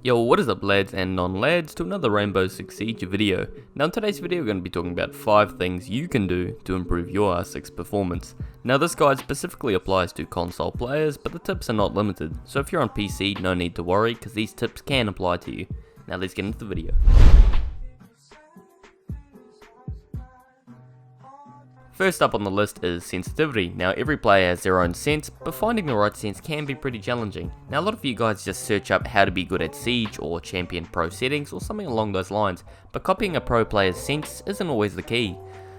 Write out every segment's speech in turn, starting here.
Yo, what is up lads and non-lads to another Rainbow Six Siege video. Now in today's video we're going to be talking about 5 things you can do to improve your R6 performance. Now this guide specifically applies to console players, but the tips are not limited, so if you're on PC no need to worry because these tips can apply to you. Now let's get into the video. First up on the list is sensitivity. Now every player has their own sense, but finding the right sense can be pretty challenging. Now a lot of you guys just search up how to be good at Siege or champion pro settings or something along those lines, but copying a pro player's sense isn't always the key.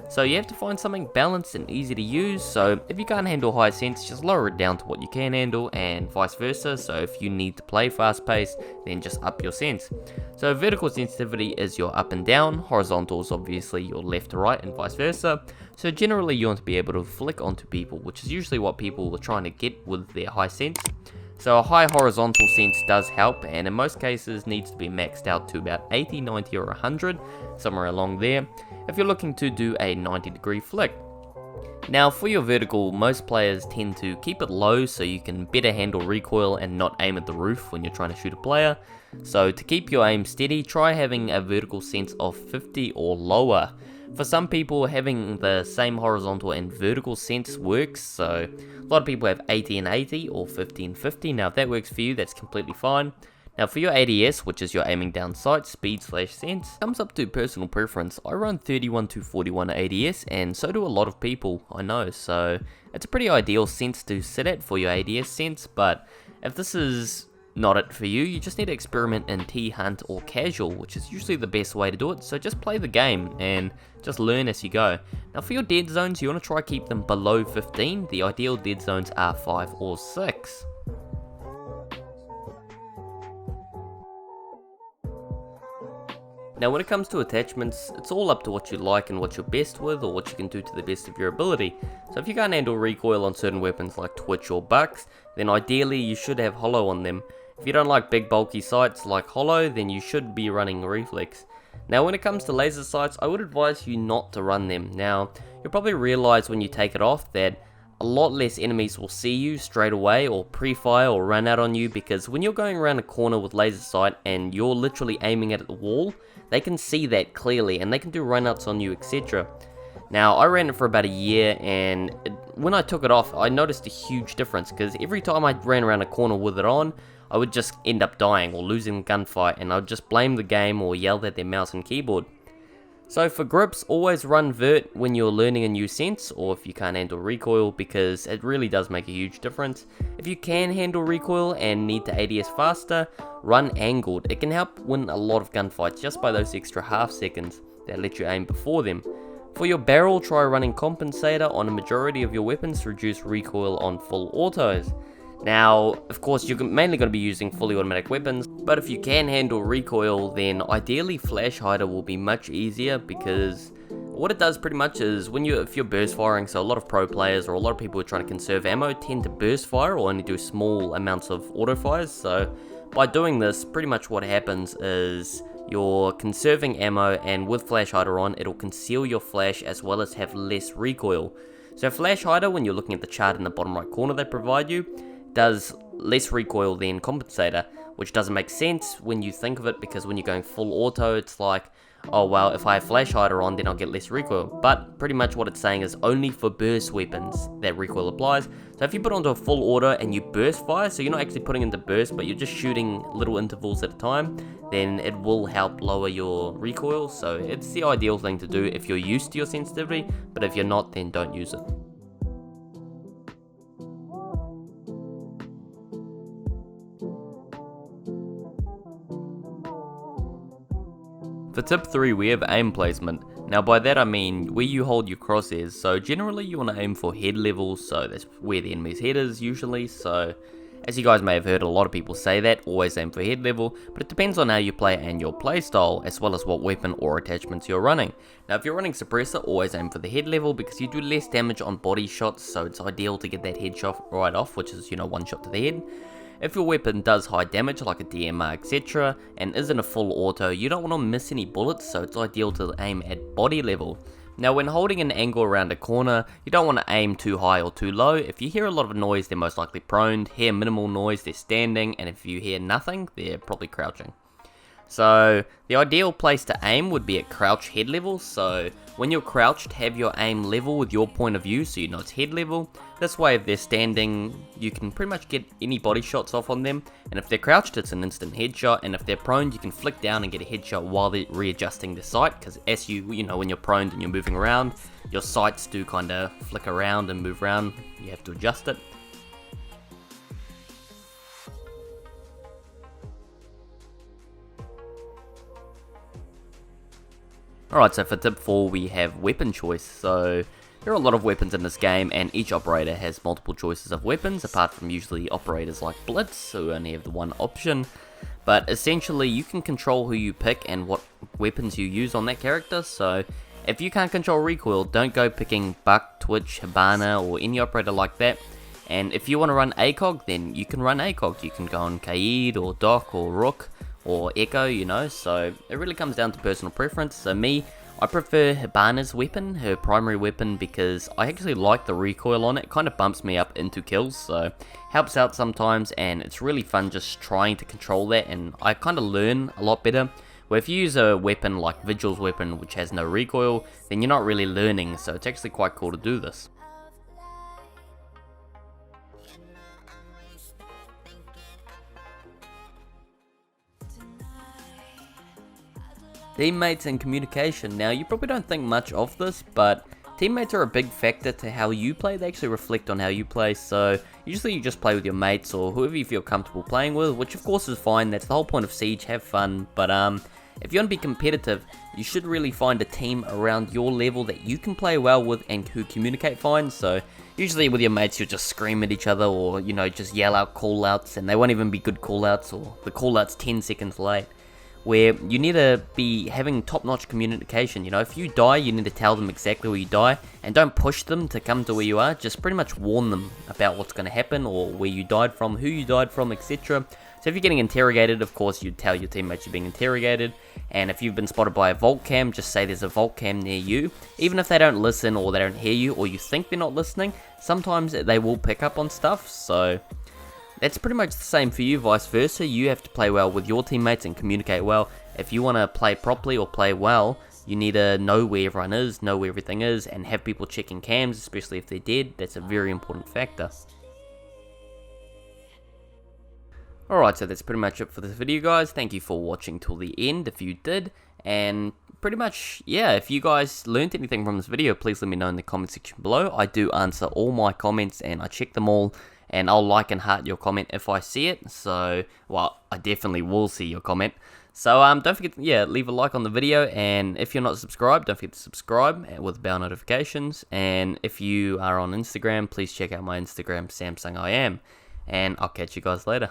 So you have to find something balanced and easy to use, so if you can't handle high sense, just lower it down to what you can handle and vice versa. So if you need to play fast paced, then just up your sense. So vertical sensitivity is your up and down, horizontal is obviously your left to right and vice versa. So generally you want to be able to flick onto people, which is usually what people are trying to get with their high sense. So a high horizontal sense does help, and in most cases needs to be maxed out to about 80, 90 or 100, somewhere along there, if you're looking to do a 90-degree flick. Now for your vertical, most players tend to keep it low so you can better handle recoil and not aim at the roof when you're trying to shoot a player. So to keep your aim steady, try having a vertical sense of 50 or lower. For some people, having the same horizontal and vertical sense works, so a lot of people have 80 and 80 or 50 and 50. Now if that works for you, that's completely fine. Now for your ADS, which is your aiming down sight, speed/sense, comes up to personal preference. I run 31 to 41 ADS, and so do a lot of people, I know, so it's a pretty ideal sense to sit at for your ADS sense, but if this is not it for you, you just need to experiment in T-Hunt or Casual, which is usually the best way to do it, so just play the game and just learn as you go. Now for your dead zones, you want to try keep them below 15, the ideal dead zones are 5 or 6. Now when it comes to attachments, it's all up to what you like and what you're best with, or what you can do to the best of your ability. So if you can't handle recoil on certain weapons like Twitch or Bucks, then ideally you should have Holo on them. If you don't like big bulky sights like Holo, then you should be running Reflex. Now when it comes to laser sights, I would advise you not to run them. Now you'll probably realize when you take it off that a lot less enemies will see you straight away or pre-fire or run out on you, because when you're going around a corner with laser sight and you're literally aiming at the wall, they can see that clearly and they can do runouts on you, etc. Now I ran it for about a year, and when I took it off I noticed a huge difference, because every time I ran around a corner with it on, I would just end up dying or losing the gunfight, and I would just blame the game or yell at their mouse and keyboard. So for grips, always run vert when you're learning a new sense, or if you can't handle recoil, because it really does make a huge difference. If you can handle recoil and need to ADS faster, run angled. It can help win a lot of gunfights just by those extra half seconds that let you aim before them. For your barrel, try running compensator on a majority of your weapons to reduce recoil on full autos. Now, of course, you're mainly going to be using fully automatic weapons, but if you can handle recoil, then ideally flash hider will be much easier, because what it does pretty much is if you're burst firing, so a lot of pro players or a lot of people who are trying to conserve ammo tend to burst fire or only do small amounts of auto fires. So by doing this, pretty much what happens is you're conserving ammo, and with flash hider on, it'll conceal your flash as well as have less recoil. So flash hider, when you're looking at the chart in the bottom right corner they provide you, does less recoil than compensator, which doesn't make sense when you think of it, because when you're going full auto, it's like, oh well, if I have flash hider on, then I'll get less recoil. But pretty much what it's saying is only for burst weapons that recoil applies. So if you put onto a full auto and you burst fire, so you're not actually putting into burst, but you're just shooting little intervals at a time, then it will help lower your recoil. So it's the ideal thing to do if you're used to your sensitivity, but if you're not, then don't use it. For tip 3, we have aim placement. Now by that I mean where you hold your crosshairs. So generally you want to aim for head level, so that's where the enemy's head is usually. So as you guys may have heard a lot of people say that, always aim for head level, but it depends on how you play and your playstyle, as well as what weapon or attachments you're running. Now if you're running suppressor, always aim for the head level, because you do less damage on body shots, so it's ideal to get that headshot right off, which is, one shot to the head. If your weapon does high damage like a DMR etc, and isn't a full auto, you don't want to miss any bullets, so it's ideal to aim at body level. Now when holding an angle around a corner, you don't want to aim too high or too low. If you hear a lot of noise, they're most likely prone. Hear minimal noise, they're standing, and if you hear nothing, they're probably crouching. So the ideal place to aim would be at crouch head level, so when you're crouched, have your aim level with your point of view so you know it's head level. This way if they're standing, you can pretty much get any body shots off on them, and if they're crouched it's an instant headshot, and if they're prone you can flick down and get a headshot while they're readjusting their sight, because as you know when you're prone and you're moving around, your sights do kind of flick around and move around, you have to adjust it. Alright, so for tip 4 we have weapon choice. So there are a lot of weapons in this game and each operator has multiple choices of weapons, apart from usually operators like Blitz who only have the one option. But essentially you can control who you pick and what weapons you use on that character. So if you can't control recoil, don't go picking Buck, Twitch, Hibana or any operator like that. And if you want to run ACOG, then you can run ACOG. You can go on Kaid or Doc or Rook or Echo, you know, so it really comes down to personal preference. So me, I prefer Hibana's weapon, her primary weapon, because I actually like the recoil on it. It kind of bumps me up into kills, so helps out sometimes, and it's really fun just trying to control that, and I kind of learn a lot better. Where if you use a weapon like Vigil's weapon, which has no recoil, then you're not really learning, so it's actually quite cool to do this. Teammates and communication. Now you probably don't think much of this, but teammates are a big factor to how you play. They actually reflect on how you play, so usually you just play with your mates or whoever you feel comfortable playing with, which of course is fine. That's the whole point of Siege, have fun. But if you want to be competitive, you should really find a team around your level that you can play well with and who communicate fine. So usually with your mates you'll just scream at each other, or you know, just yell out call outs, and they won't even be good call outs, or the call out's 10 seconds late. Where you need to be having top-notch communication. You know, if you die, you need to tell them exactly where you die, and don't push them to come to where you are. Just pretty much warn them about what's going to happen, or where you died from, who you died from, etc. So if you're getting interrogated, of course, you tell your teammates you're being interrogated, and if you've been spotted by a vault cam, just say there's a vault cam near you. Even if they don't listen, or they don't hear you, or you think they're not listening, sometimes they will pick up on stuff, so that's pretty much the same for you, vice versa. You have to play well with your teammates and communicate well. If you want to play properly or play well, you need to know where everyone is, know where everything is, and have people checking cams, especially if they're dead. That's a very important factor. Alright, so that's pretty much it for this video, guys. Thank you for watching till the end, if you did. And pretty much, yeah, if you guys learned anything from this video, please let me know in the comment section below. I do answer all my comments, and I check them all. And I'll like and heart your comment if I see it. So, well, I definitely will see your comment. So, don't forget to, leave a like on the video. And if you're not subscribed, don't forget to subscribe with bell notifications. And if you are on Instagram, please check out my Instagram, Samsungiam. And I'll catch you guys later.